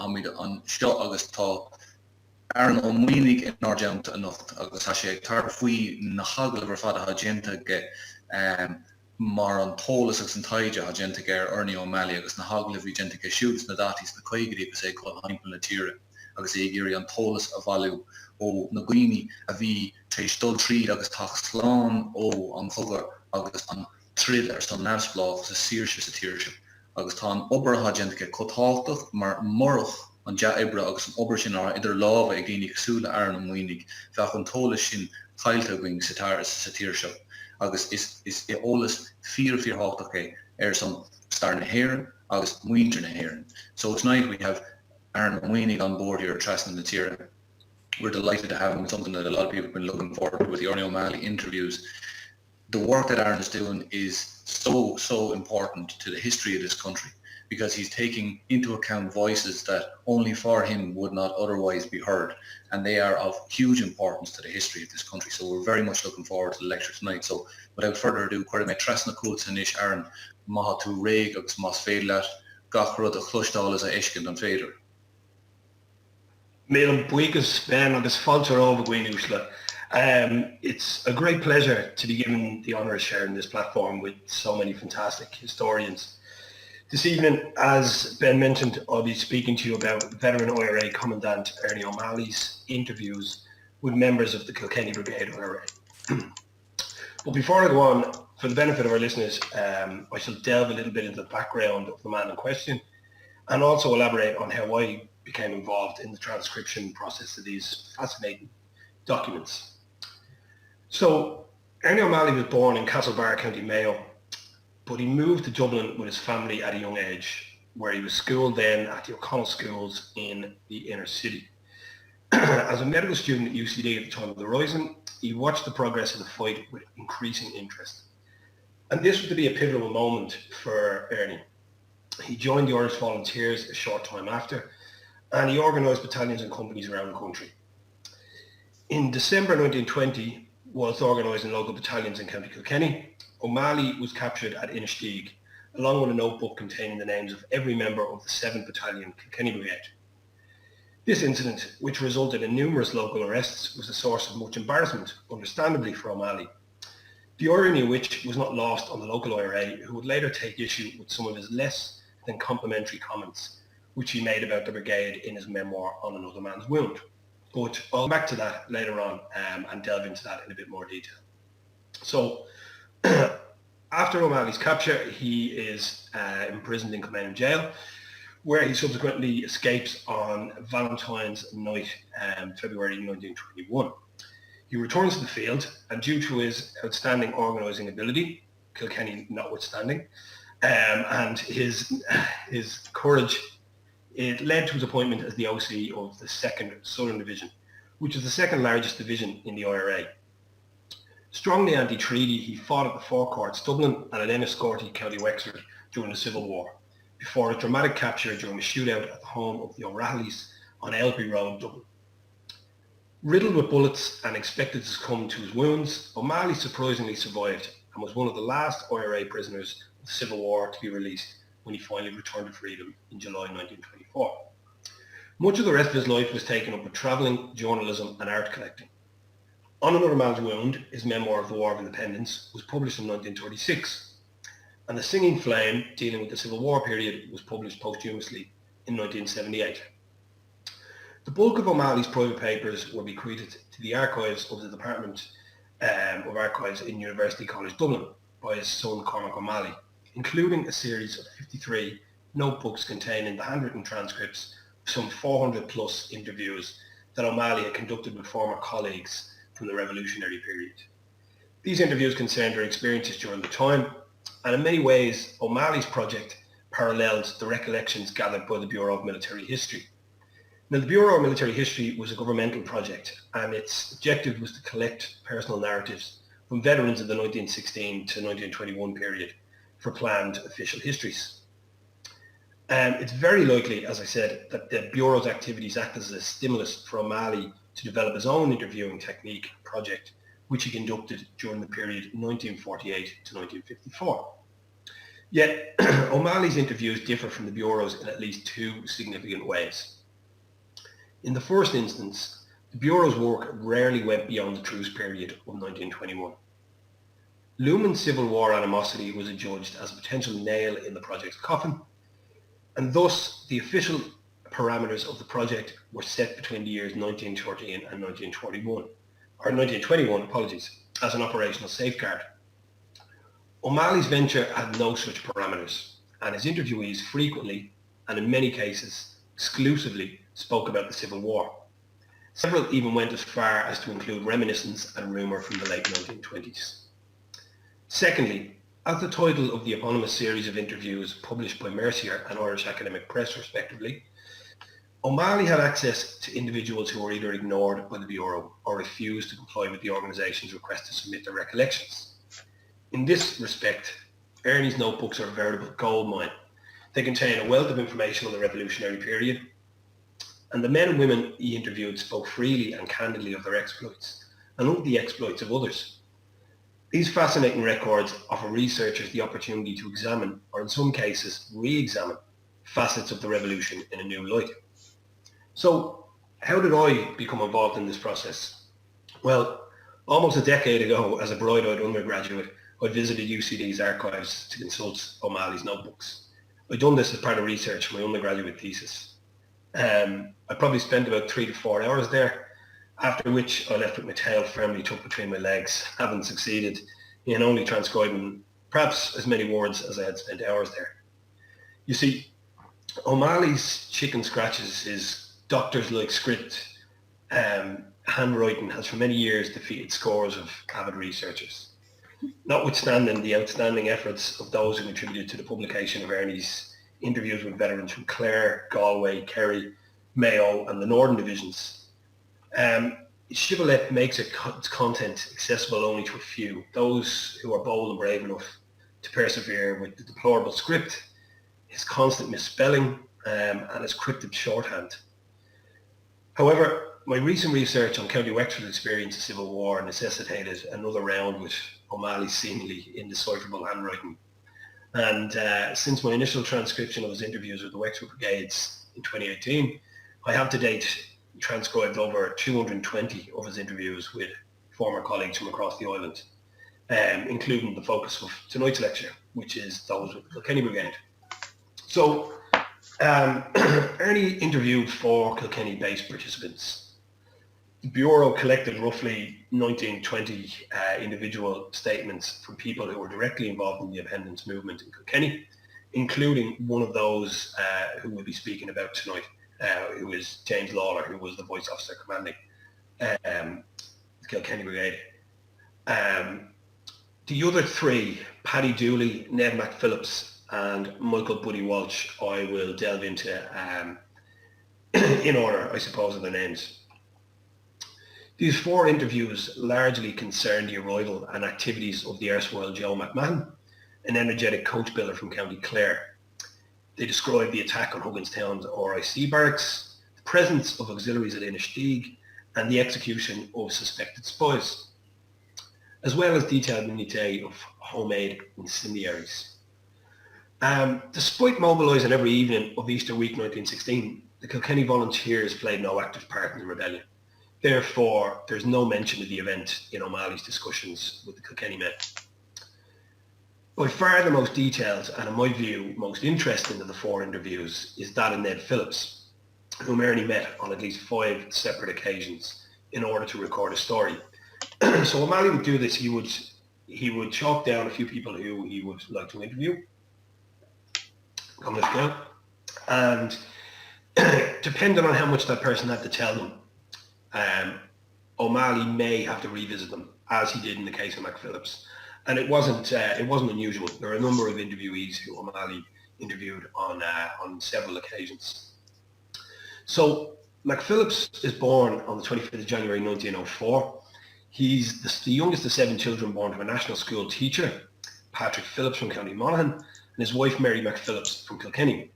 amid an seo agus tá Ernie O'Malley in Argent enough agus tá sé tar faoi na hagla ver fada agenta ge mar an tolas agus an taide agenta ge Ernie O'Malley agus na hagla vi gente ge shoots na datis na coigri agus é called heimpel na tire agus é géri an tolas a valú ó na gwini a vi tééis dul tríd agus tá slán ó an chogar agus an trid son nefsblach sa sírse sa tíirse agus tá an ober agenta ge cotáchtach mar morch an ja ibre agus an ober sin idir láve ag dénig súle Ernie Maoinigh fech an tolas sin chailte going sa tíirse agus is é ólas 4-4 some star na hairen agus muinter na hairen. So tonight we have Ernie Maoinigh on board here at Trasna na Tíre. We're delighted to have him, something that a lot of people have been looking forward to with the Ernie O'Malley interviews. The work that Aaron is doing is so important to the history of this country because he's taking into account voices that only for him would not otherwise be heard, and they are of huge importance to the history of this country. So we're very much looking forward to the lecture tonight. So without further ado, chuir me trasna cúilte inis Aaron maithe tú réig agus más féile gach rud a chluisteáil a éiscint an féidir. Míle buíochas ben agus fáilte óga Ghaoine. It's a great pleasure to be given the honour of sharing this platform with so many fantastic historians. This evening, as Ben mentioned, I'll be speaking to you about veteran IRA Commandant Ernie O'Malley's interviews with members of the Kilkenny Brigade IRA. But before I go on, for the benefit of our listeners, I shall delve a little bit into the background of the man in question and also elaborate on how I became involved in the transcription process of these fascinating documents. So, Ernie O'Malley was born in Castlebar, County Mayo, but he moved to Dublin with his family at a young age, where he was schooled then at the O'Connell schools in the inner city. As a medical student at UCD at the time of the Rising, he watched the progress of the fight with increasing interest. And this was to be a pivotal moment for Ernie. He joined the Irish Volunteers a short time after, and he organised battalions and companies around the country. In December 1920, whilst organising local battalions in County Kilkenny, O'Malley was captured at Inistioge, along with a notebook containing the names of every member of the 7th Battalion Kilkenny Brigade. This incident, which resulted in numerous local arrests, was a source of much embarrassment, understandably, for O'Malley. The irony of which was not lost on the local IRA, who would later take issue with some of his less than complimentary comments, which he made about the brigade in his memoir On Another Man's Wound. But I'll come back to that later on and delve into that in a bit more detail. So, after O'Malley's capture, he is imprisoned in Kilkenny jail, where he subsequently escapes on Valentine's night, February 1921. He returns to the field, and due to his outstanding organising ability, Kilkenny notwithstanding, and his courage, it led to his appointment as the OC of the 2nd Southern Division, which is the second largest division in the IRA. Strongly anti-treaty, he fought at the Four Courts, Dublin, and at Enniscorthy, County Wexford during the Civil War, before a dramatic capture during a shootout at the home of the O'Rahillys on Aylesbury Road, Dublin. Riddled with bullets and expected to succumb to his wounds, O'Malley surprisingly survived and was one of the last IRA prisoners of the Civil War to be released when he finally returned to freedom in July 1924. Much of the rest of his life was taken up with travelling, journalism and art collecting. On Another Man's Wound, his memoir of the War of Independence, was published in 1936, and The Singing Flame, dealing with the Civil War period, was published posthumously in 1978. The bulk of O'Malley's private papers were bequeathed to the archives of the Department of Archives in University College Dublin by his son Cormac O'Malley, including a series of 53 notebooks containing the handwritten transcripts of some 400 plus interviews that O'Malley had conducted with former colleagues from the revolutionary period. These interviews concerned their experiences during the time, and in many ways O'Malley's project paralleled the recollections gathered by the Bureau of Military History. Now, the Bureau of Military History was a governmental project, and its objective was to collect personal narratives from veterans of the 1916 to 1921 period for planned official histories. It's very likely, as I said, that the Bureau's activities acted as a stimulus for O'Malley to develop his own interviewing technique project, which he conducted during the period 1948 to 1954. Yet O'Malley's interviews differ from the Bureau's in at least two significant ways. In the first instance, the Bureau's work rarely went beyond the truce period of 1921. Looming Civil War animosity was adjudged as a potential nail in the project's coffin, and thus the official parameters of the project were set between the years 1913 and 1921, as an operational safeguard. O'Malley's venture had no such parameters, and his interviewees frequently, and in many cases exclusively, spoke about the Civil War. Several even went as far as to include reminiscence and rumour from the late 1920s. Secondly, as the title of the eponymous series of interviews published by Mercier and Irish Academic Press respectively, O'Malley had access to individuals who were either ignored by the Bureau or refused to comply with the organisation's request to submit their recollections. In this respect, Ernie's notebooks are a veritable goldmine. They contain a wealth of information on the revolutionary period, and the men and women he interviewed spoke freely and candidly of their exploits and of the exploits of others. These fascinating records offer researchers the opportunity to examine, or in some cases re-examine, facets of the revolution in a new light. So, how did I become involved in this process? Well, almost a decade ago, as a bright-eyed undergraduate, I visited UCD's archives to consult O'Malley's notebooks. I'd done this as part of research for my undergraduate thesis. I probably spent about 3 to 4 hours there, after which I left with my tail firmly tucked between my legs, having succeeded in only transcribing perhaps as many words as I had spent hours there. You see, O'Malley's chicken scratches, his doctors-like script, handwriting has for many years defeated scores of avid researchers. Notwithstanding the outstanding efforts of those who contributed to the publication of Ernie's interviews with veterans from Clare, Galway, Kerry, Mayo and the Northern Divisions, Shibboleth makes its content accessible only to a few, those who are bold and brave enough to persevere with the deplorable script, his constant misspelling, and his cryptic shorthand. However, my recent research on County Wexford's experience of Civil War necessitated another round with O'Malley's seemingly indecipherable handwriting. And since my initial transcription of his interviews with the Wexford Brigades in 2018, I have to date transcribed over 220 of his interviews with former colleagues from across the island, including the focus of tonight's lecture, which is those with the Kilkenny Brigade. So, Ernie interviewed 4 Kilkenny-based participants. The Bureau collected roughly 1920 individual statements from people who were directly involved in the independence movement in Kilkenny, including one of those who we'll be speaking about tonight, who is James Lawler, who was the voice officer commanding the Kilkenny Brigade. The other 3, Paddy Dooley, Ned McPhillips and Michael Buddy Walsh, I will delve into in order, I suppose, of their names. These 4 interviews largely concern the arrival and activities of the erstwhile Joe McMahon, an energetic coach builder from County Clare. They describe the attack on Hugginstown's RIC barracks, the presence of auxiliaries at Inistioge, and the execution of suspected spies, as well as detailed minutiae of homemade incendiaries. Despite mobilising every evening of Easter week 1916, the Kilkenny Volunteers played no active part in the rebellion. Therefore, there's no mention of the event in O'Malley's discussions with the Kilkenny men. By far the most detailed and, in my view, most interesting of the 4 interviews is that of Ned Phillips, whom Ernie met on at least 5 separate occasions in order to record a story. So O'Malley would do this. He would chalk down a few people who he would like to interview, come this down, and depending on how much that person had to tell them, O'Malley may have to revisit them, as he did in the case of McPhillips. And it wasn't unusual. There are a number of interviewees who O'Malley interviewed on several occasions. So McPhillips is born on the 25th of January 1904. He's the youngest of 7 children born to a national school teacher, Patrick Phillips from County Monaghan, and his wife Mary McPhillips from Kilkenny.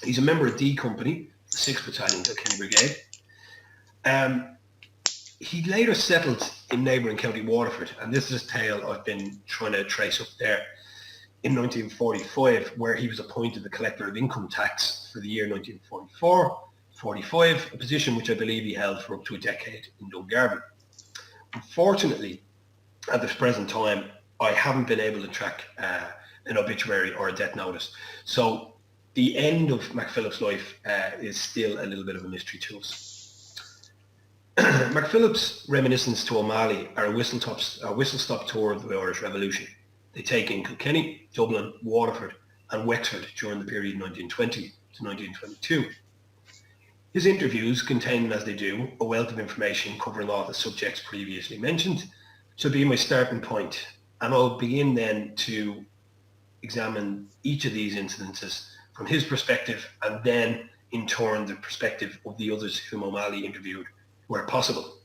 He's a member of D Company, the 6th Battalion Kilkenny Brigade. He later settled in neighbouring County Waterford, and this is a tale I've been trying to trace up there. in 1945, where he was appointed the collector of income tax for the year 1944-45, a position which I believe he held for up to a decade in Dungarvan. Unfortunately, at this present time, I haven't been able to track an obituary or a death notice. So the end of McPhilip's life is still a little bit of a mystery to us. McPhilip's reminiscence to O'Malley are a whistle-stop tour of the Irish Revolution. They take in Kilkenny, Dublin, Waterford and Wexford during the period 1920 to 1922. His interviews contain, as they do, a wealth of information covering all the subjects previously mentioned. So be my starting point, and I'll begin then to examine each of these incidences from his perspective, and then in turn the perspective of the others whom O'Malley interviewed where possible.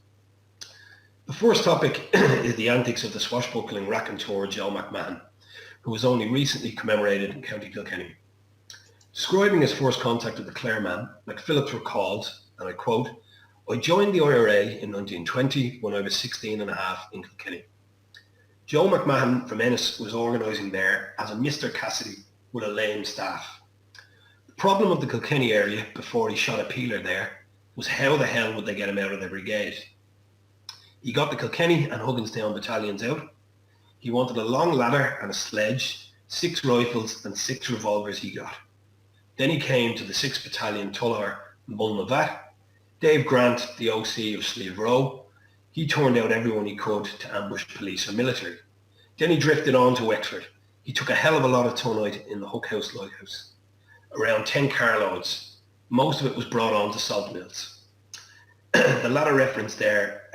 The first topic is the antics of the swashbuckling raconteur Joe McMahon, who was only recently commemorated in County Kilkenny. Describing his first contact with the Clareman, McPhilip recalled, and I quote, "I joined the IRA in 1920 when I was 16 and a half in Kilkenny. Joe McMahon from Ennis was organising there as a Mr. Cassidy with a lame staff. The problem of the Kilkenny area before he shot a peeler there was how the hell would they get him out of their brigade. He got the Kilkenny and Hugginstown battalions out. He wanted a long ladder and a sledge, 6 rifles and 6 revolvers he got. Then he came to the 6th Battalion Tullar Mulnavat. Dave Grant, the OC of Slieve Row, he turned out everyone he could to ambush police or military. Then he drifted on to Wexford. He took a hell of a lot of tonite in the Hook House Lighthouse. Around 10 carloads. Most of it was brought on to salt mills." The latter reference there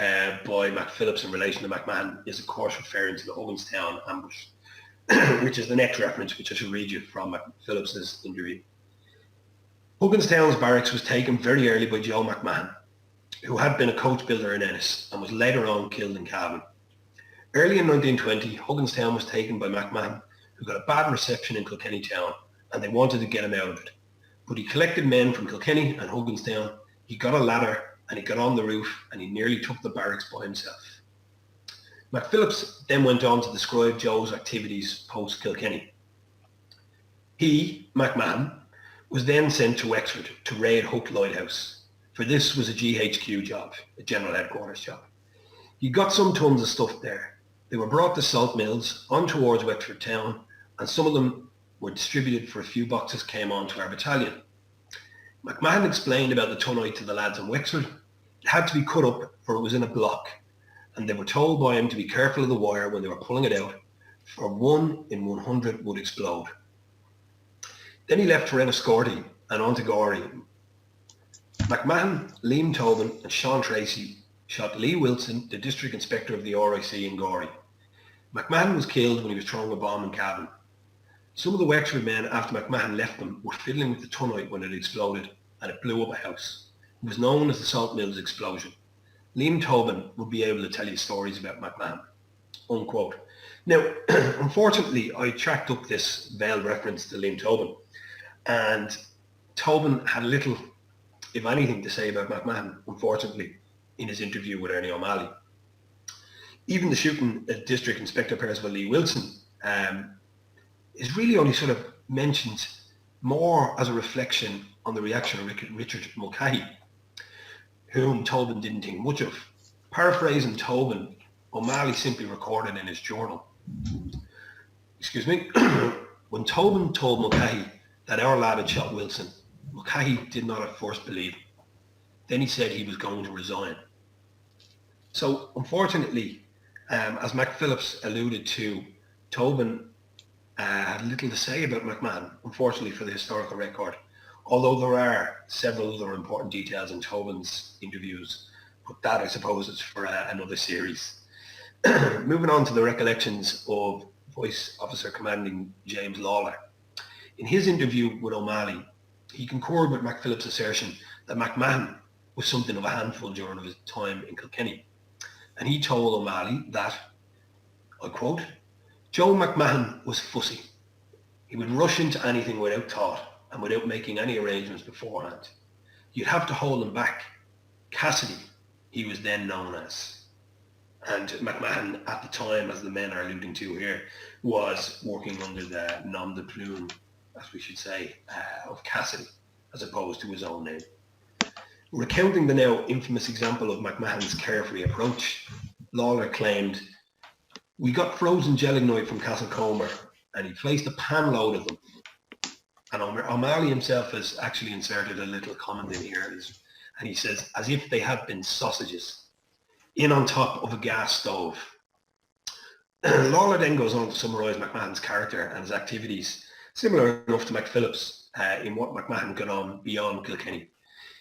by McPhillips in relation to McMahon is of course referring to the Hugginstown ambush, which is the next reference which I shall read you from McPhillips's interview. Hugginstown's barracks was taken very early by Joe McMahon, who had been a coach builder in Ennis and was later on killed in Cavan. Early in 1920, Hugginstown was taken by McMahon, who got a bad reception in Kilkenny town, and they wanted to get him out of it. But he collected men from Kilkenny and Hugginstown, he got a ladder, and he got on the roof, and he nearly took the barracks by himself. McPhillips then went on to describe Joe's activities post-Kilkenny. He, McMahon, was then sent to Wexford to raid Hook Lighthouse, for this was a GHQ job, a General Headquarters job. He got some tons of stuff there. They were brought to salt mills on towards Wexford town, and some of them were distributed for a few boxes came on to our battalion. McMahon explained about the tonite to the lads in Wexford. It had to be cut up for it was in a block, and they were told by him to be careful of the wire when they were pulling it out, for 1 in 100 would explode. Then he left for Enniscorthy and on to Gorey. McMahon, Liam Tobin and Sean Tracy shot Lee Wilson, the district inspector of the RIC in Gorey. McMahon was killed when he was throwing a bomb in Cavan. Some of the Wexford men, after McMahon left them, were fiddling with the tonite when it exploded, and it blew up a house. It was known as the Salt Mills explosion. Liam Tobin would be able to tell you stories about McMahon. Unquote. Now, unfortunately, I tracked up this veiled reference to Liam Tobin, and Tobin had little, if anything, to say about McMahon, unfortunately, in his interview with Ernie O'Malley. Even the shooting District Inspector Percival Lee Wilson is really only sort of mentioned more as a reflection on the reaction of Richard Mulcahy, whom Tobin didn't think much of. Paraphrasing Tobin, O'Malley simply recorded in his journal. When Tobin told Mulcahy that our lad had shot Wilson, Mulcahy did not at first believe him. Then he said he was going to resign. So unfortunately, as McPhillips alluded to, Tobin had little to say about McMahon, unfortunately for the historical record, although there are several other important details in Tobin's interviews, but that I suppose is for another series. Moving on to the recollections of Voice Officer Commanding James Lawler. In his interview with O'Malley, he concurred with McPhillips' assertion that McMahon was something of a handful during his time in Kilkenny. And he told O'Malley that, I quote, "Joe McMahon was fussy. He would rush into anything without thought and without making any arrangements beforehand. You'd have to hold him back. Cassidy, he was then known as." And McMahon at the time, as the men are alluding to here, was working under the nom de plume, as we should say, of Cassidy, as opposed to his own name. Recounting the now infamous example of McMahon's carefree approach, Lawler claimed, "We got frozen gelignite from Castlecomer and he placed a pan load of them." And O'Malley himself has actually inserted a little comment in here, and he says, "as if they had been sausages, in on top of a gas stove." Lawler then goes on to summarise McMahon's character and his activities, similar enough to McPhillips in what McMahon got on beyond Kilkenny.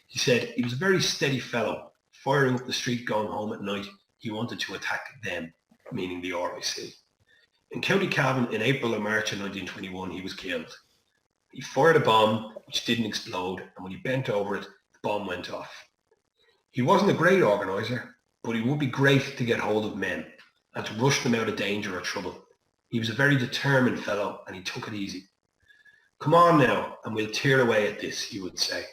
He said, "He was a very steady fellow, firing up the street going home at night. He wanted to attack them," meaning the RIC. In County Cavan in April or March of 1921, he was killed. He fired a bomb which didn't explode, and when he bent over it, the bomb went off. He wasn't a great organiser, but he would be great to get hold of men and to rush them out of danger or trouble. He was a very determined fellow, and he took it easy. "Come on now, and we'll tear away at this," he would say.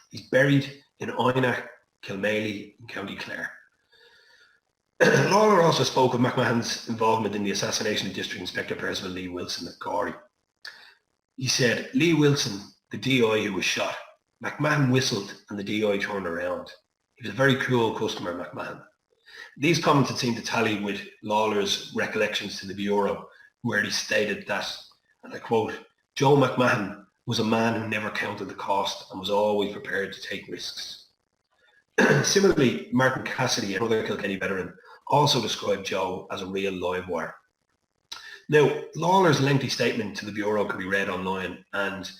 He's buried in Maoinigh, Kilmaley in County Clare. Lawler also spoke of McMahon's involvement in the assassination of District Inspector Percival Lee Wilson at Gorey. He said, "Lee Wilson, the DI who was shot, McMahon whistled and the DI turned around. He was a very cool customer, McMahon." These comments had seemed to tally with Lawler's recollections to the Bureau, where he stated that, and I quote, "Joe McMahon was a man who never counted the cost and was always prepared to take risks." Similarly, Martin Cassidy, another Kilkenny veteran, also described Joe as a real live wire. Now, Lawler's lengthy statement to the Bureau can be read online, and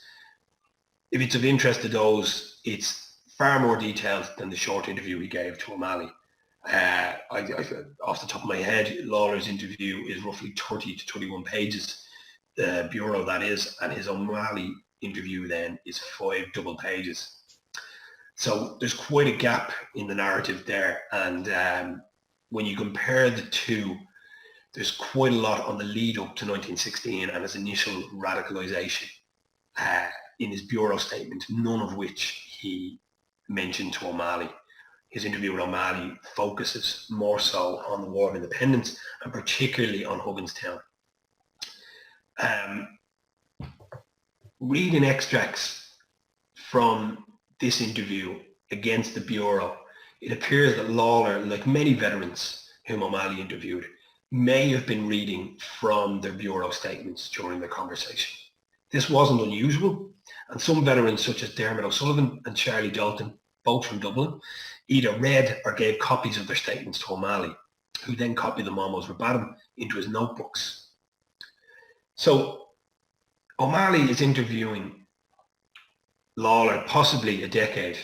if it's of interest to those, it's far more detailed than the short interview he gave to O'Malley. Off the top of my head, Lawler's interview is roughly 30 to 31 pages, the Bureau that is, and his O'Malley interview then is 5 double pages. So there's quite a gap in the narrative there, and when you compare the two, there's quite a lot on the lead up to 1916 and his initial radicalisation in his Bureau statement, none of which he mentioned to O'Malley. His interview with O'Malley focuses more so on the War of Independence and particularly on Hugginstown. Reading extracts from this interview against the Bureau, it appears that Lawler, like many veterans whom O'Malley interviewed, may have been reading from their Bureau statements during the conversation. This wasn't unusual, and some veterans such as Dermot O'Sullivan and Charlie Dalton, both from Dublin, either read or gave copies of their statements to O'Malley, who then copied them almost verbatim into his notebooks. So O'Malley is interviewing Lawler possibly a decade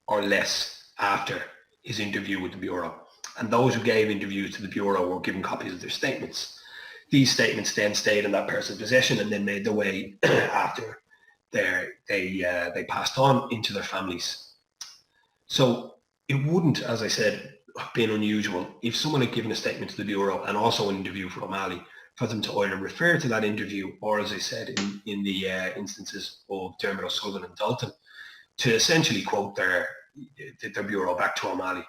or less after his interview with the Bureau. And those who gave interviews to the Bureau were given copies of their statements. These statements then stayed in that person's possession and then made their way after they passed on into their families. So it wouldn't, as I said, have been unusual if someone had given a statement to the Bureau and also an interview for O'Malley for them to either refer to that interview or, as I said, in the instances of Dermot O'Sullivan and Dalton, to essentially quote their Bureau back to O'Malley.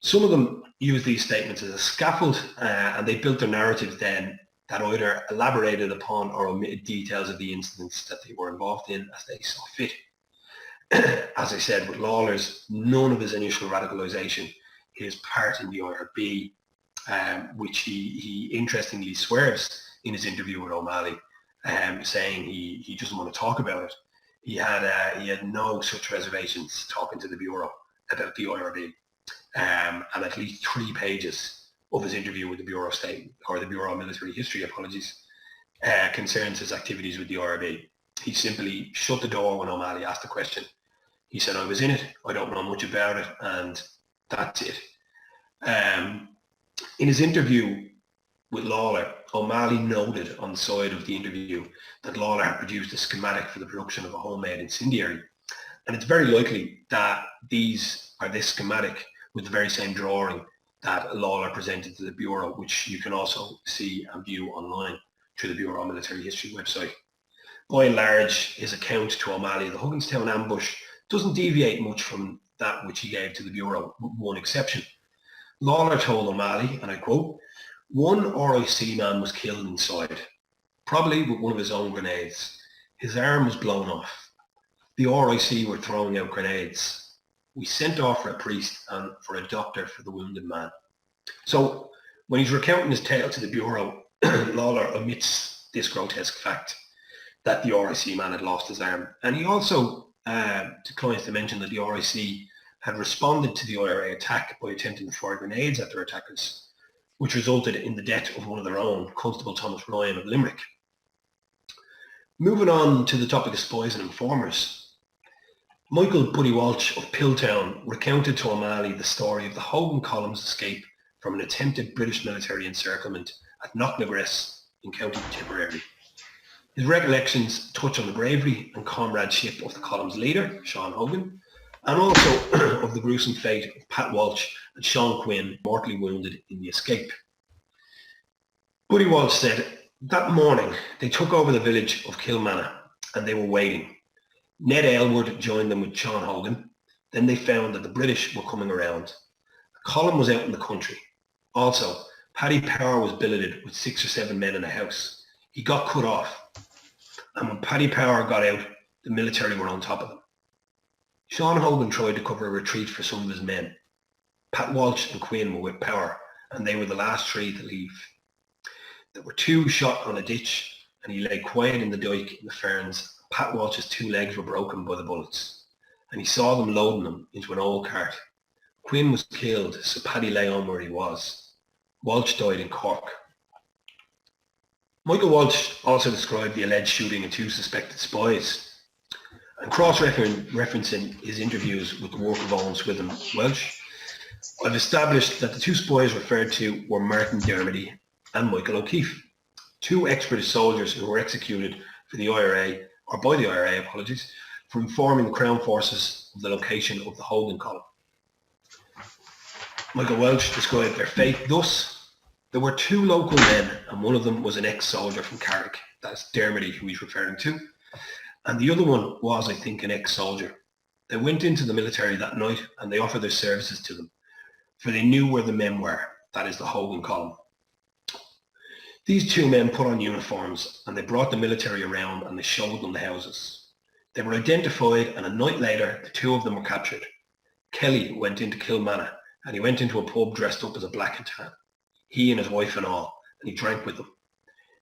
Some of them used these statements as a scaffold and they built their narrative then that either elaborated upon or omitted details of the incidents that they were involved in as they saw fit. As I said, with Lawler's, none of his initial radicalisation, his part in the IRB, which he interestingly swerves in his interview with O'Malley, saying he doesn't want to talk about it. He had no such reservations talking to the Bureau about the IRB, and at least 3 pages of his interview with the Bureau State, or the Bureau of Military History, concerns his activities with the IRB. He simply shut the door when O'Malley asked the question. He said, "I was in it, I don't know much about it," and that's it. In his interview with Lawler, O'Malley noted on the side of the interview that Lawler had produced a schematic for the production of a homemade incendiary. And it's very likely that this schematic was the very same drawing that Lawler presented to the Bureau, which you can also see and view online through the Bureau of Military History website. By and large, his account to O'Malley of the Hugginstown ambush doesn't deviate much from that which he gave to the Bureau, with one exception. Lawler told O'Malley, and I quote, "One RIC man was killed inside, probably with one of his own grenades. His arm was blown off. The RIC were throwing out grenades. We sent off for a priest and for a doctor for the wounded man." So when he's recounting his tale to the Bureau, Lawler omits this grotesque fact that the RIC man had lost his arm. And he also declines to mention that the RIC had responded to the IRA attack by attempting to fire grenades at their attackers, which resulted in the death of one of their own, Constable Thomas Ryan of Limerick. Moving on to the topic of spies and informers, Michael Buddy Walsh of Pilltown recounted to O'Malley the story of the Hogan column's escape from an attempted British military encirclement at Knocknagress in County Tipperary. His recollections touch on the bravery and comradeship of the column's leader, Sean Hogan, and also of the gruesome fate of Pat Walsh and Sean Quinn, mortally wounded in the escape. Buddy Walsh said, "That morning they took over the village of Kilmanagh and they were waiting. Ned Aylward joined them with Sean Hogan. Then they found that the British were coming around. The column was out in the country. Also, Paddy Power was billeted with 6 or 7 men in a house. He got cut off. And when Paddy Power got out, the military were on top of them. Sean Hogan tried to cover a retreat for some of his men. Pat Walsh and Quinn were with Power, and they were the last 3 to leave. There were 2 shot on a ditch, and he lay quiet in the dyke in the ferns. Pat Walsh's 2 legs were broken by the bullets, and he saw them loading them into an old cart. Quinn was killed, so Paddy lay on where he was. Walsh died in Cork." Michael Walsh also described the alleged shooting of 2 suspected spies, and cross-referencing his interviews with the work of Owen Swithin Welsh, "I've established that the 2 spies referred to were Martin Dermody and Michael O'Keefe, 2 ex-British soldiers who were executed for the IRA, or by the IRA, for informing the Crown Forces of the location of the Hogan column." Michael Welsh described their fate thus: "There were 2 local men, and one of them was an ex-soldier from Carrick," that's Dermody who he's referring to, "and the other one was, I think, an ex-soldier. They went into the military that night and they offered their services to them, for they knew where the men were, that is the Hogan column. These 2 men put on uniforms and they brought the military around and they showed them the houses. They were identified, and a night later the 2 of them were captured. Kelly went into Kilmanagh and he went into a pub dressed up as a black and tan, he and his wife and all, and he drank with them.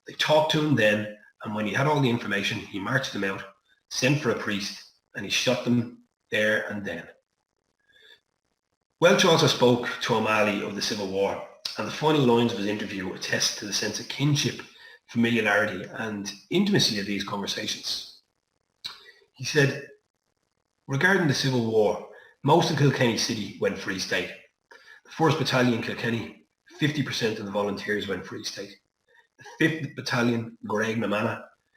They talked to him then, and when he had all the information, he marched them out, sent for a priest, and he shot them there and then." Welsh also spoke to O'Malley of the Civil War, and the final lines of his interview attest to the sense of kinship, familiarity, and intimacy of these conversations. He said, "Regarding the Civil War, most of Kilkenny City went Free State. The 1st Battalion Kilkenny, 50% of the volunteers went Free State. The 5th Battalion, Graig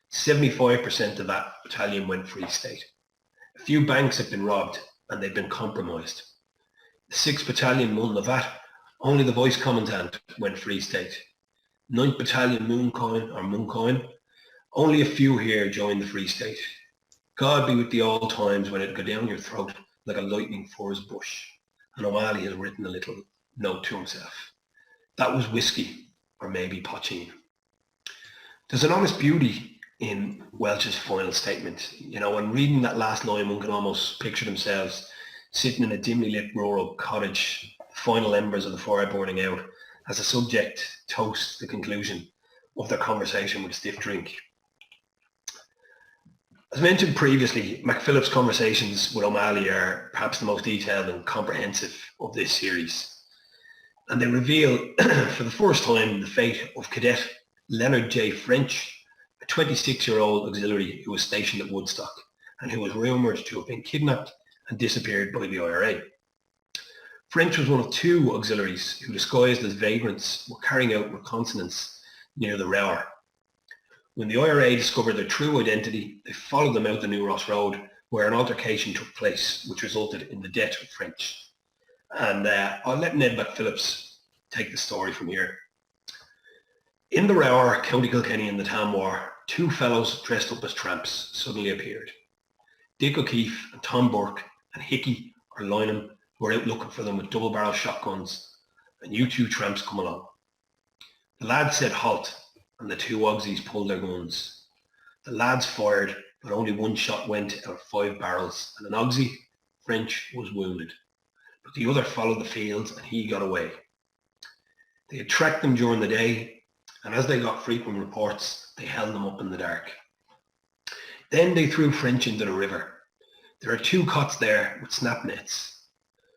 75% of that battalion went Free State. A few banks have been robbed and they've been compromised. The 6th Battalion, Mullavat, only the Vice Commandant went Free State. 9th Battalion, Mooncoin, only a few here joined the Free State. God be with the old times when it'd go down your throat like a lightning furze bush." And O'Malley has written a little note to himself. That was whiskey, or maybe poteen. There's an honest beauty in Welsh's final statement. You know, when reading that last line, one can almost picture themselves sitting in a dimly lit rural cottage, final embers of the fire burning out, as the subject toasts the conclusion of their conversation with a stiff drink. As mentioned previously, MacPhilip's conversations with O'Malley are perhaps the most detailed and comprehensive of this series. And they reveal for the first time the fate of Cadet Leonard J. French, a 26-year-old auxiliary who was stationed at Woodstock and who was rumoured to have been kidnapped and disappeared by the IRA. French was one of 2 auxiliaries who, disguised as vagrants, were carrying out reconnaissance near the Rower. When the IRA discovered their true identity, they followed them out the New Ross Road, where an altercation took place, which resulted in the death of French. And I'll let Ned McPhillips take the story from here. In the Rower, County Kilkenny in the Tam War, 2 fellows dressed up as tramps suddenly appeared. Dick O'Keefe and Tom Burke and Hickey or Lynham were out looking for them with double-barrel shotguns, and you two tramps come along. The lads said halt, and the two Aussies pulled their guns. The lads fired, but only one shot went out of 5 barrels, and an Aussie, French, was wounded. But the other followed the fields, and he got away. They had tracked them during the day, and as they got frequent reports, they held them up in the dark. Then they threw French into the river. There are 2 cots there with snap nets.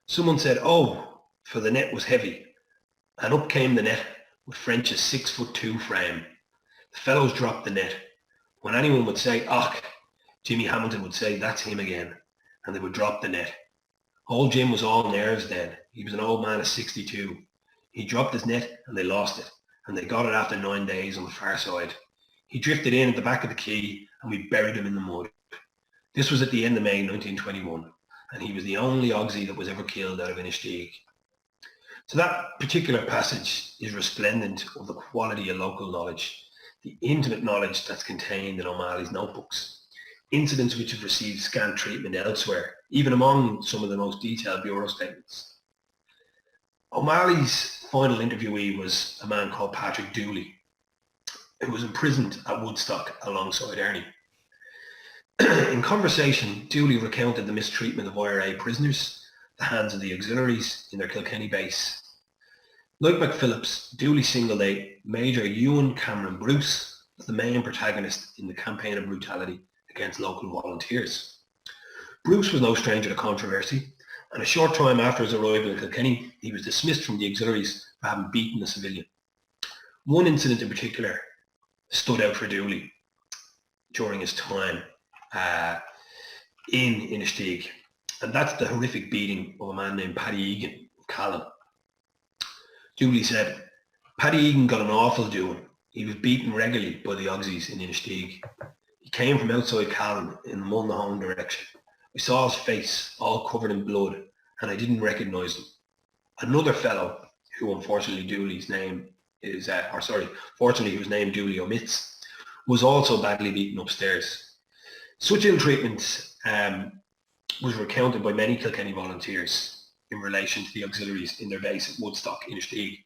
Someone said, "Oh," for the net was heavy, and up came the net with French's 6'2" frame. The fellows dropped the net. When anyone would say, "Och," Jimmy Hamilton would say, "That's him again," and they would drop the net. Old Jim was all nerves then. He was an old man of 62. He dropped his net and they lost it, and they got it after 9 days on the far side. He drifted in at the back of the quay, and we buried him in the mud. This was at the end of May 1921, and he was the only Aussie that was ever killed out of Inistioge. So that particular passage is resplendent of the quality of local knowledge, the intimate knowledge that's contained in O'Malley's notebooks, incidents which have received scant treatment elsewhere, even among some of the most detailed bureau statements. O'Malley's final interviewee was a man called Patrick Dooley, who was imprisoned at Woodstock alongside Ernie. In conversation, Dooley recounted the mistreatment of IRA prisoners, the hands of the auxiliaries in their Kilkenny base. Like McPhillips, Dooley singled out Major Ewan Cameron Bruce as the main protagonist in the campaign of brutality against local volunteers. Bruce was no stranger to controversy, and a short time after his arrival in Kilkenny, he was dismissed from the auxiliaries for having beaten a civilian. One incident in particular stood out for Dooley during his time in Inistioge, and that's the horrific beating of a man named Paddy Egan of Callan. Dooley said, "Paddy Egan got an awful doing. He was beaten regularly by the Aussies in Inistioge. He came from outside Callan in the Mullinahone direction. I saw his face all covered in blood, and I didn't recognise him. Another fellow, who unfortunately Dooley's name is, fortunately whose name Dooley omits, was also badly beaten upstairs." Such ill treatment was recounted by many Kilkenny volunteers in relation to the auxiliaries in their base at Woodstock, Inistioge,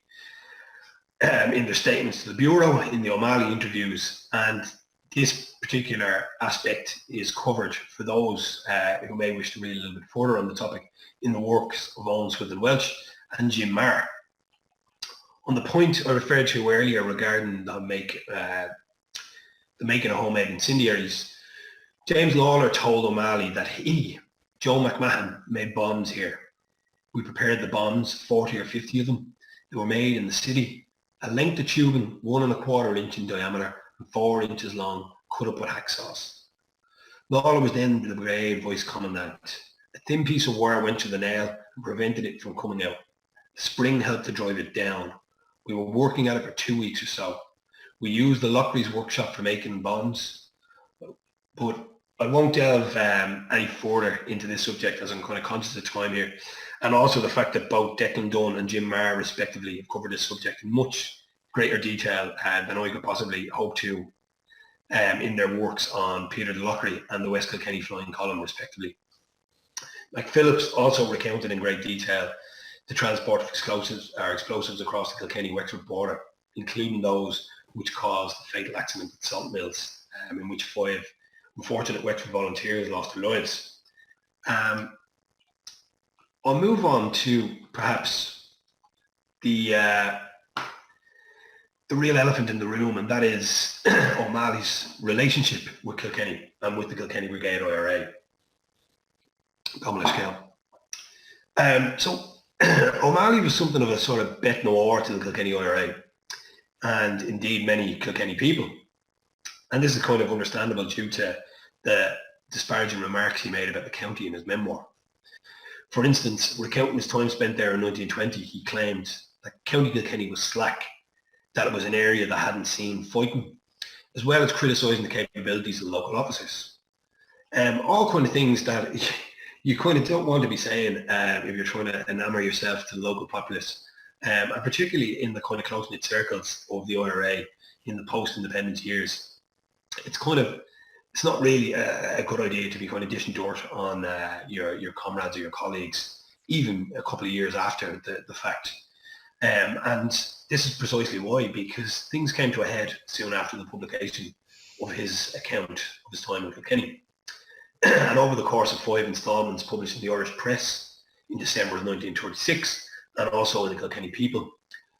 in their statements to the Bureau, in the O'Malley interviews, and this particular aspect is covered for those who may wish to read a little bit further on the topic in the works of Owen Swithin Welch and Jim Marr. On the point I referred to earlier regarding the making of homemade incendiaries, James Lawler told O'Malley that he, Joe McMahon, made bombs here. We prepared the bombs, 40 or 50 of them. They were made in the city. A length of tubing, 1 1/4 inch in diameter and 4 inches long, cut up with hacksaws. Lawler was then the brigade vice commandant. A thin piece of wire went through the nail and prevented it from coming out. The spring helped to drive it down. We were working at it for 2 weeks or so. We used the Lockleys workshop for making bombs, but I won't delve any further into this subject as I'm kind of conscious of time here, and also the fact that both Declan Dunn and Jim Marr respectively have covered this subject in much greater detail than I could possibly hope to in their works on Peter de Lockery and the West Kilkenny Flying Column respectively. McPhillips also recounted in great detail the transport of explosives across the Kilkenny-Wexford border, including those which caused the fatal accident at Salt Mills, in which 5 unfortunate Wexford volunteers lost their lives. I'll move on to perhaps the real elephant in the room, and that is O'Malley's relationship with Kilkenny and with the Kilkenny Brigade IRA. So O'Malley was something of a sort of bête noir to the Kilkenny IRA, and indeed many Kilkenny people. And this is kind of understandable due to the disparaging remarks he made about the county in his memoir. For instance, recounting his time spent there in 1920, he claimed that County Kilkenny was slack, that it was an area that hadn't seen fighting, as well as criticising the capabilities of the local officers. All kind of things that you kind of don't want to be saying if you're trying to enamour yourself to the local populace, and particularly in the kind of close-knit circles of the IRA in the post-independence years. It's not really a good idea to be kind of dishing dirt on your comrades or your colleagues, even a couple of years after the fact. And this is precisely why, because things came to a head soon after the publication of his account of his time in Kilkenny. And over the course of 5 instalments published in the Irish Press in December of 1936, and also in the Kilkenny People,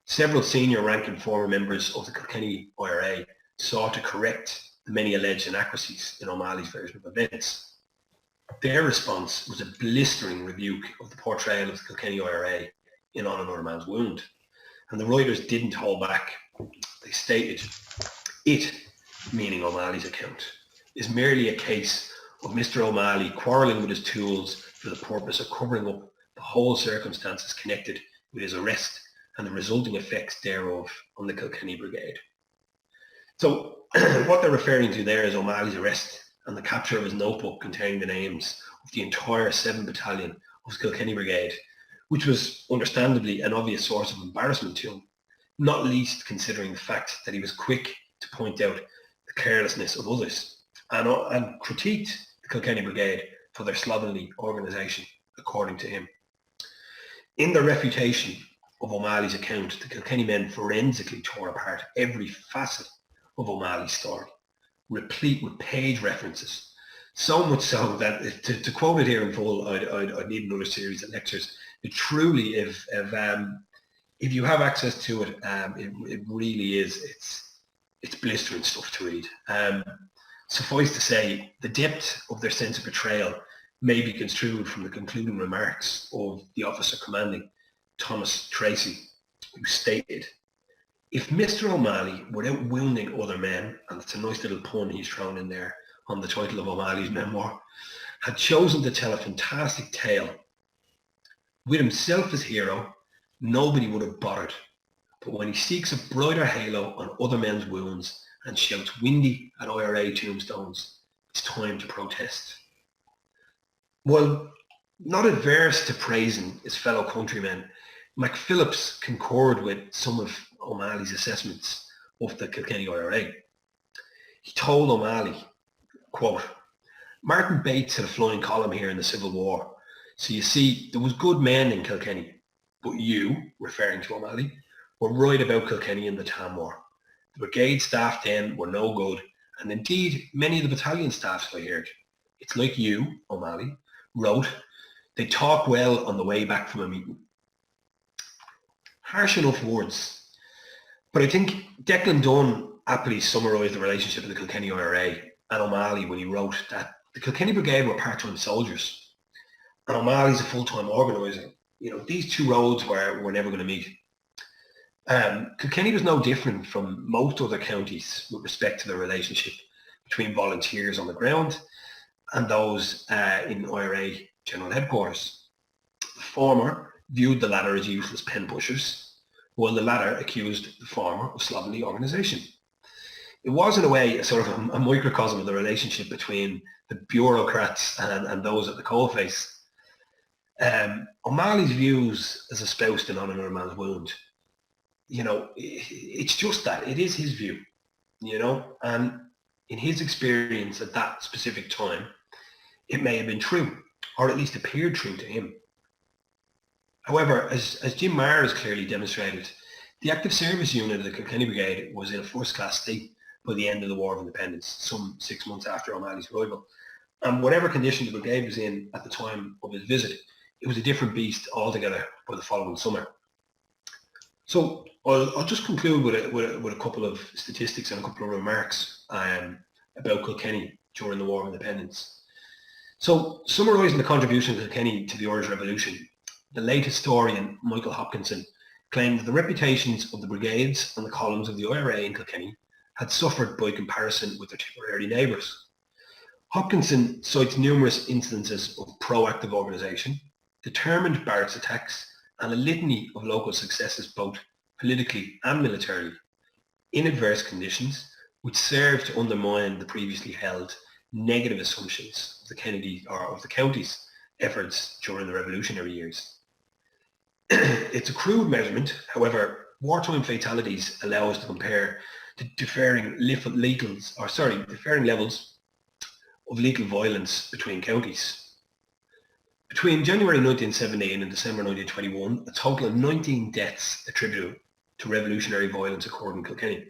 several senior rank and former members of the Kilkenny IRA sought to correct the many alleged inaccuracies in O'Malley's version of events. Their response was a blistering rebuke of the portrayal of the Kilkenny IRA in On Another Man's Wound. And the writers didn't hold back. They stated, it, meaning O'Malley's account, is merely a case of Mr. O'Malley quarrelling with his tools for the purpose of covering up the whole circumstances connected with his arrest and the resulting effects thereof on the Kilkenny Brigade. So what they're referring to there is O'Malley's arrest and the capture of his notebook containing the names of the entire 7th Battalion of the Kilkenny Brigade, which was understandably an obvious source of embarrassment to him, not least considering the fact that he was quick to point out the carelessness of others and critiqued the Kilkenny Brigade for their slovenly organisation, according to him. In their refutation of O'Malley's account, the Kilkenny men forensically tore apart every facet of O'Malley's story, replete with page references. So much so that, to quote it here in full, I'd need another series of lectures. It truly, if you have access to it, it really is, it's blistering stuff to read. Suffice to say, the depth of their sense of betrayal may be construed from the concluding remarks of the officer commanding, Thomas Tracy, who stated, if Mr. O'Malley, without wounding other men, and it's a nice little pun he's thrown in there on the title of O'Malley's memoir, had chosen to tell a fantastic tale, with himself as hero, nobody would have bothered. But when he seeks a brighter halo on other men's wounds and shouts windy at IRA tombstones, it's time to protest. While not adverse to praising his fellow countrymen, McPhillips concurred with some of O'Malley's assessments of the Kilkenny IRA. He told O'Malley, quote, Martin Bates had a flying column here in the Civil War. So you see, there was good men in Kilkenny, but you, referring to O'Malley, were right about Kilkenny in the Tam War. The brigade staff then were no good, and indeed many of the battalion staffs I heard. It's like you, O'Malley, wrote, they talk well on the way back from a meeting. Harsh enough words, but I think Declan Dunn aptly summarised the relationship of the Kilkenny IRA and O'Malley when he wrote that the Kilkenny Brigade were part-time soldiers and O'Malley's a full-time organiser. You know, these two roads were never going to meet. Kilkenny was no different from most other counties with respect to the relationship between volunteers on the ground and those in IRA General Headquarters. The former viewed the latter as useless pen pushers, while the latter accused the former of slovenly organisation. It was in a way a sort of a microcosm of the relationship between the bureaucrats and those at the coalface. O'Malley's views as espoused in On Another Man's Wound, you know, it's just that. It is his view, you know, and in his experience at that specific time, it may have been true, or at least appeared true to him. However, as Jim Marr has clearly demonstrated, the active service unit of the Kilkenny Brigade was in a first-class state by the end of the War of Independence, some 6 months after O'Malley's arrival. And whatever condition the brigade was in at the time of his visit, it was a different beast altogether by the following summer. So I'll just conclude with a couple of statistics and a couple of remarks about Kilkenny during the War of Independence. So summarising the contribution of Kilkenny to the Irish Revolution, the late historian Michael Hopkinson claimed that the reputations of the brigades and the columns of the IRA in Kilkenny had suffered by comparison with their Tipperary neighbours. Hopkinson cites numerous instances of proactive organisation, determined barracks attacks, and a litany of local successes both politically and militarily in adverse conditions, which served to undermine the previously held negative assumptions of the Kennedy or of the county's efforts during the revolutionary years. It's a crude measurement, however, wartime fatalities allow us to compare the differing levels of lethal violence between counties. Between January 1917 and December 1921, a total of 19 deaths attributed to revolutionary violence occurred in Kilkenny,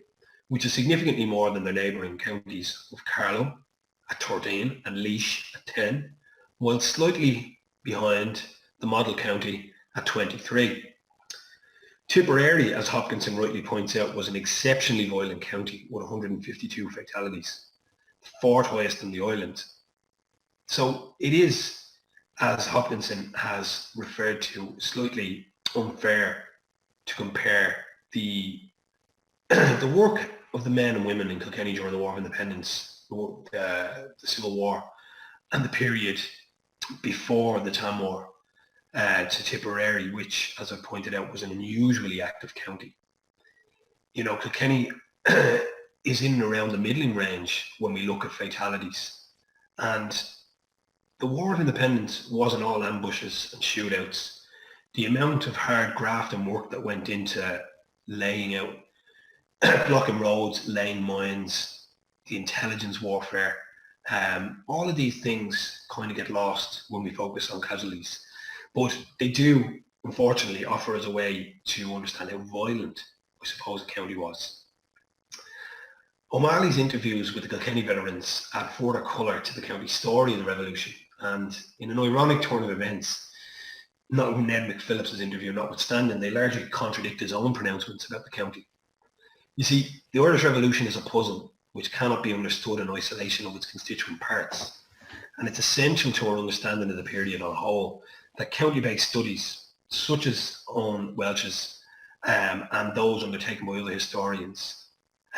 which is significantly more than their neighbouring counties of Carlow at 13 and Laois at 10, while slightly behind the model county at 23. Tipperary, as Hopkinson rightly points out, was an exceptionally violent county with 152 fatalities, the fourth highest in the island. So it is, as Hopkinson has referred to, slightly unfair to compare the work of the men and women in Kilkenny during the War of Independence, the Civil War, and the period before the Tam War to Tipperary, which, as I pointed out, was an unusually active county. You know, Kilkenny is in and around the middling range when we look at fatalities. And the War of Independence wasn't all ambushes and shootouts. The amount of hard graft and work that went into laying out, blocking roads, laying mines, the intelligence warfare, all of these things kind of get lost when we focus on casualties. But they do, unfortunately, offer us a way to understand how violent, I suppose, the county was. O'Malley's interviews with the Kilkenny veterans add further colour to the county's story of the revolution. And in an ironic turn of events, not Ned McPhillips's interview notwithstanding, they largely contradict his own pronouncements about the county. You see, the Irish Revolution is a puzzle which cannot be understood in isolation of its constituent parts. And it's essential to our understanding of the period on whole that county-based studies, such as Owen Welch's and those undertaken by other historians,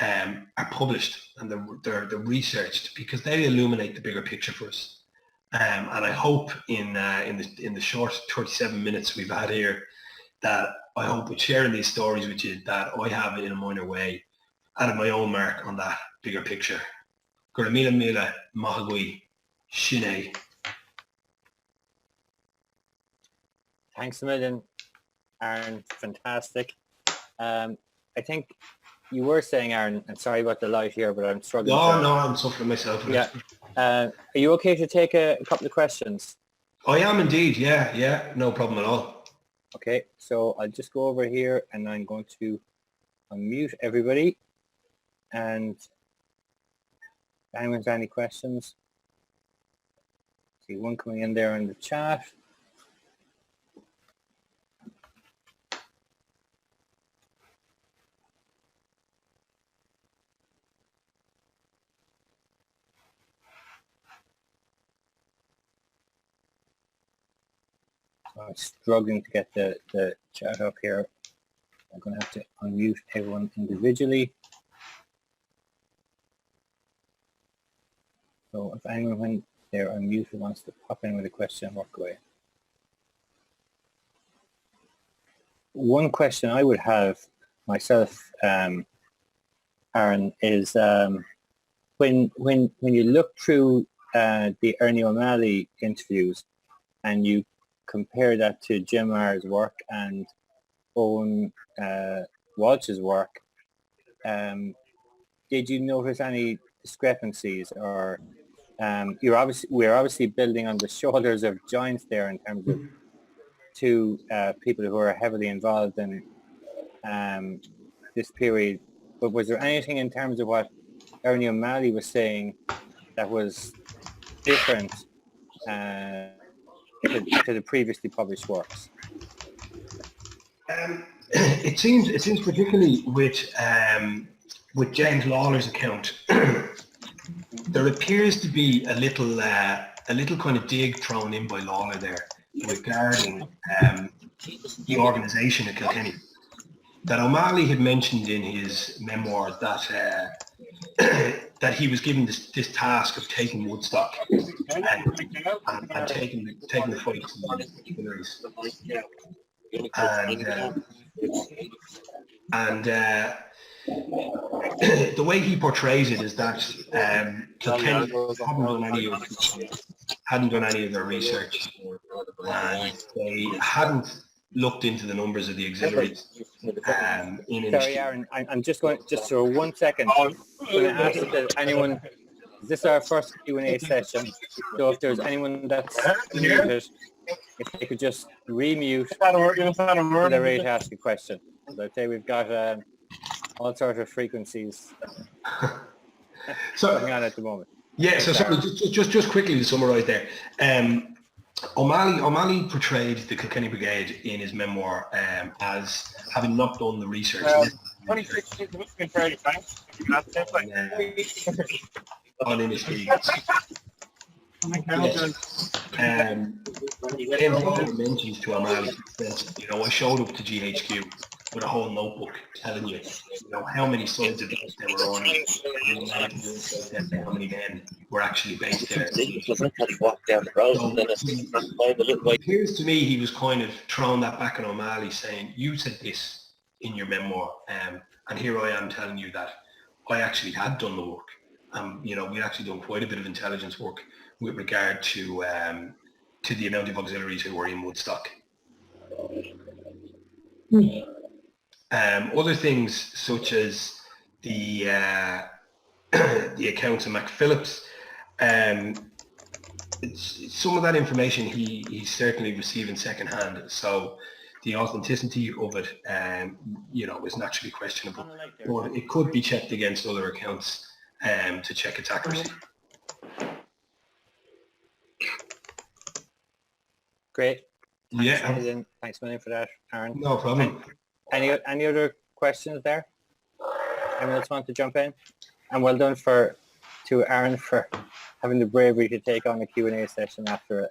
are published and they're researched because they illuminate the bigger picture for us. And I hope in the short 37 minutes we've had here that I hope with sharing these stories with you that I have in a minor way added my own mark on that bigger picture. Gur mila mila Maoinigh Shine. Thanks a million, Aaron. Fantastic. I think you were saying, Aaron, and sorry about the light here, but I'm struggling. No, I'm suffering myself. Yeah. Are you okay to take a couple of questions? I am indeed, yeah, no problem at all. Okay, so I'll just go over here and I'm going to unmute everybody. And if anyone's any questions, see one coming in there in the chat. I'm struggling to get the chat up here. I'm going to have to unmute everyone individually. So if anyone, when they're unmuted, wants to pop in with a question, walk away. One question I would have myself, Aaron, is when you look through the Ernie O'Malley interviews and you compare that to Jim Marr's work and Owen Walsh's work, did you notice any discrepancies, or we're obviously building on the shoulders of giants there in terms of two people who are heavily involved in this period, but was there anything in terms of what Ernie O'Malley was saying that was different to the previously published works? It seems particularly with James Lawler's account, there appears to be a little kind of dig thrown in by Lawler there regarding the organisation of Kilkenny. That O'Malley had mentioned in his memoir that that he was given this task of taking Woodstock and taking the fight to the Distilleries. And the way he portrays it is that Kilkenny hadn't done any of their research, and they hadn't looked into the numbers of the auxiliaries. Sorry, Aaron, I'm just for 1 second. I'm going to ask if anyone. This is our first Q&A session, so if there's anyone that's muted, if they could just remute Is that a word? they're ready to ask a question. As I say, we've got all sorts of frequencies going on at the moment. Yeah, so sorry, just quickly to summarise there. O'Malley portrayed the Kilkenny Brigade in his memoir as having not done the research. 2016 has been fairly frank. On in his speech. He mentions to O'Malley, I showed up to GHQ with a whole notebook telling you, how many sides of this they were on, and how many men were actually based there. So it appears to me he was kind of throwing that back on O'Malley, saying, you said this in your memoir, and here I am telling you that I actually had done the work. We'd actually done quite a bit of intelligence work with regard to the amount of auxiliaries who were in Woodstock. Other things such as the accounts of McPhillips, some of that information he's certainly receiving secondhand. So the authenticity of it, is naturally questionable. But it could be checked against other accounts to check its accuracy. Great. Yeah. Thanks a million for that, Aaron. No problem. Any other questions there? Anyone else want to jump in? And well done to Aaron for having the bravery to take on a Q&A session after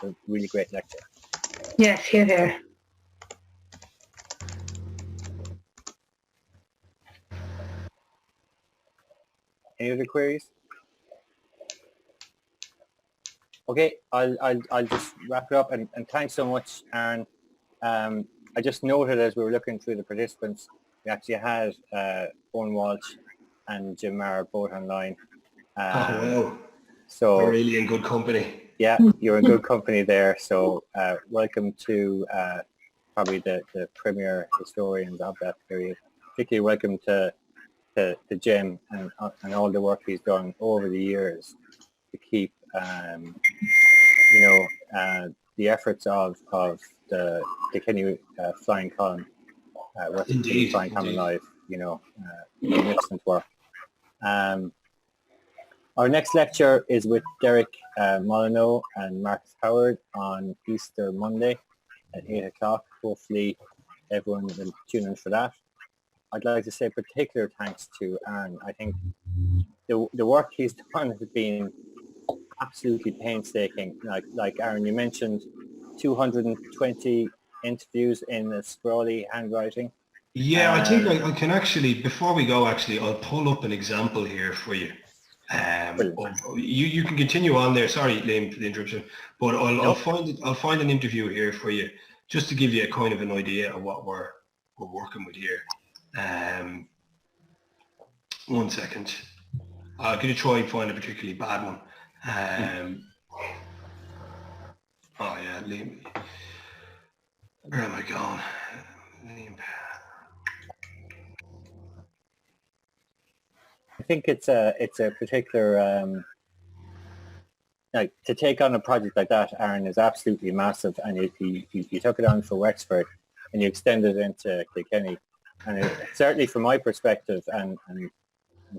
a really great lecture. Yes, here. Any other queries? Okay, I'll just wrap it up and thanks so much, Aaron. I just noted as we were looking through the participants, we actually had Owen Walsh and Jim Mara both online. Wow. So we're really in good company. Yeah, you're in good company there. So welcome to probably the premier historians of that period. Particularly welcome to Jim and all the work he's done over the years to keep the efforts of the Kilkenny flying column, Western Kilkenny flying column alive. Magnificent work. Our next lecture is with Derek Molyneux and Marcus Howard on Easter Monday at 8 o'clock. Hopefully everyone will tune in for that. I'd like to say particular thanks to Aaron. I think the work he's done has been absolutely painstaking. Like Aaron, you mentioned 220 interviews in a scrawly handwriting. Yeah, I think I can actually, before we go, I'll pull up an example here for you. You can continue on there. Sorry, Liam, for the interruption, but I'll find an interview here for you, just to give you a kind of an idea of what we're working with here. 1 second. I'm going to try and find a particularly bad one. Oh yeah, Liam. Where am I going? Liam. I think it's a particular like to take on a project like that, Aaron, is absolutely massive, and you took it on for Wexford and you extended it into Kilkenny, and certainly from my perspective, and I'm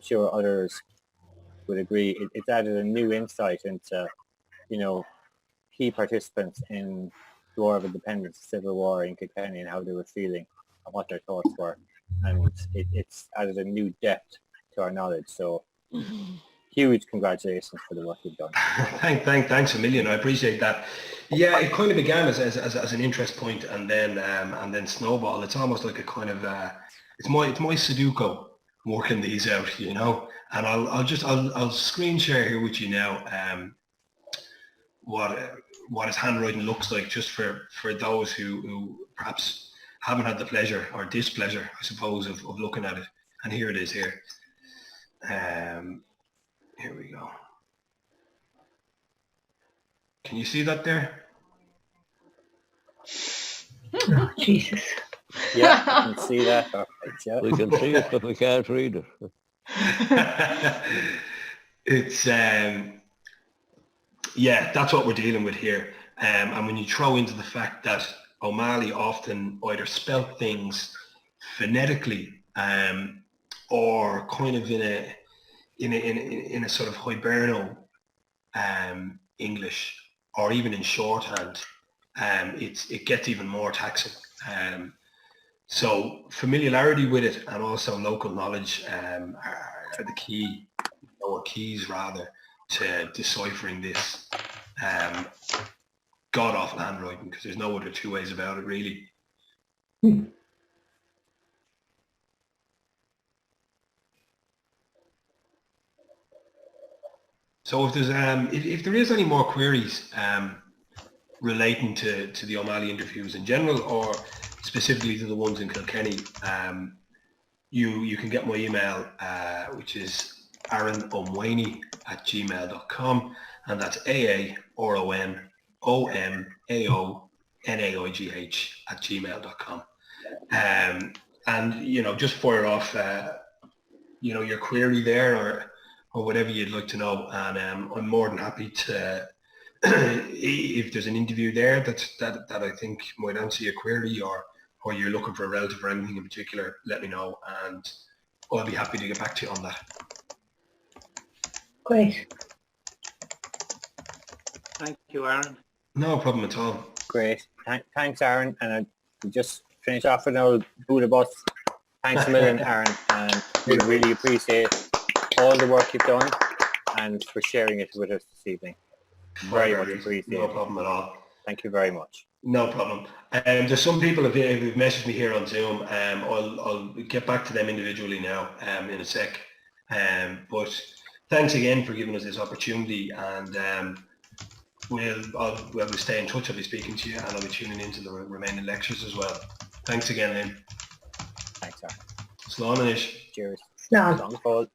sure others would agree, it's added a new insight into key participants in the War of Independence, Civil War in Kilkenny, and how they were feeling and what their thoughts were, and it's added a new depth to our knowledge. So huge congratulations for the work you've done. Thanks a million. I appreciate that. Yeah, it kind of began as an interest point, and then snowball. It's almost like a kind of it's my Sudoku working these out, And I'll screen share here with you now what his handwriting looks like, just for those who perhaps haven't had the pleasure or displeasure, I suppose, of looking at it. And here it is here. Here we go. Can you see that there? Oh, Jesus. Yeah, I can see that. Perfect, yeah. We can see it, but we can't read it. It's yeah, that's what we're dealing with here. And when you throw into the fact that O'Malley often either spelt things phonetically or kind of in a sort of Hiberno English, or even in shorthand, it gets even more taxing. So familiarity with it and also local knowledge are the key, or keys rather, to deciphering this god-awful handwriting, because there's no other two ways about it, really. So if there's if there is any more queries relating to the O'Malley interviews in general, or specifically to the ones in Kilkenny, you can get my email, which is aaronomwainigh@gmail.com, and that's aaronomwainigh@gmail.com. And just fire off your query there, or whatever you'd like to know, and I'm more than happy to, if there's an interview there that I think might answer your query, or you're looking for a relative or anything in particular, let me know, and I'll be happy to get back to you on that. Great. Thank you, Aaron. No problem at all. Great. Thanks, Aaron. And I just finish off with an old Buddha bus. Thanks a million, Aaron. And we really appreciate all the work you've done and for sharing it with us this evening. Very much appreciated. No problem at all. Thank you very much. No problem. There's some people who've messaged me here on Zoom. I'll get back to them individually now in a sec. But thanks again for giving us this opportunity, and we'll stay in touch. I'll be speaking to you, and I'll be tuning into the remaining lectures as well. Thanks again, Lynn. Thanks, Aaron. Slán. Cheers. No. Long call.